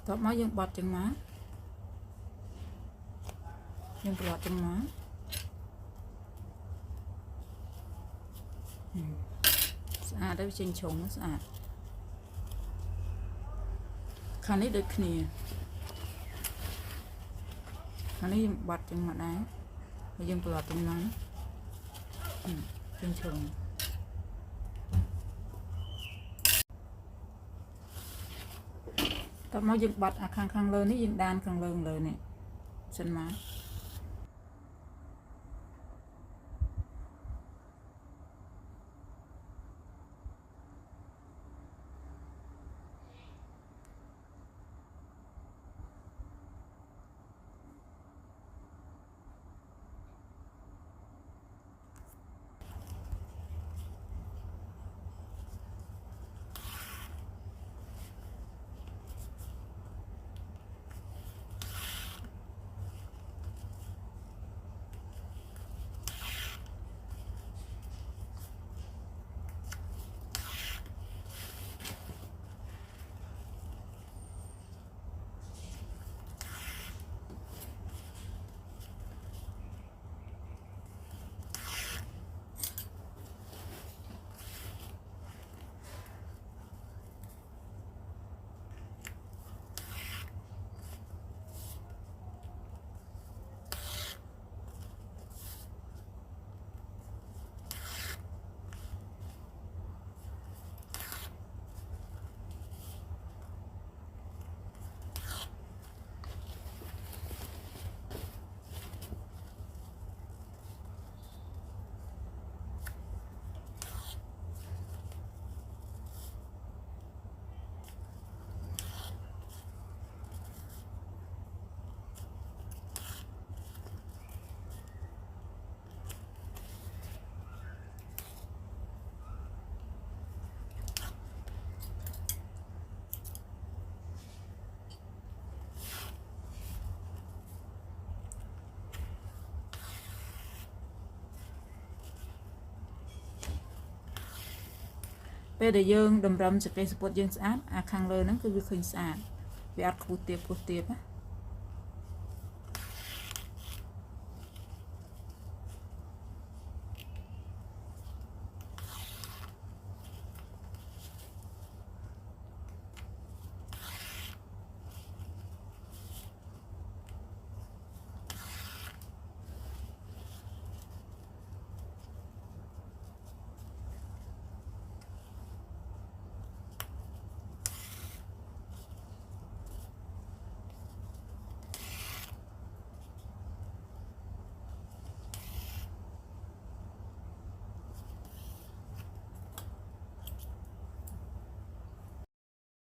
តបមកយើងបត់ចឹងមកយើងប្រឡប់ចឹងមកស្អាតទៅចេញជ្រុងស្អាតខាងនេះដូចគ្នាខាងនេះយើងបត់ចឹងមកដែរហើយយើងប្រឡប់ចឹងមកចេញជ្រុងតមកយើងបត់អាខាងលើនេះយើងដានខាងលើនេះសិនមក ពេលដែលយើងតម្រឹមសកេសពុតយើងស្អាតអាខាងលើហ្នឹងគឺវាឃើញស្អាតវាអត់ខូចទាបណា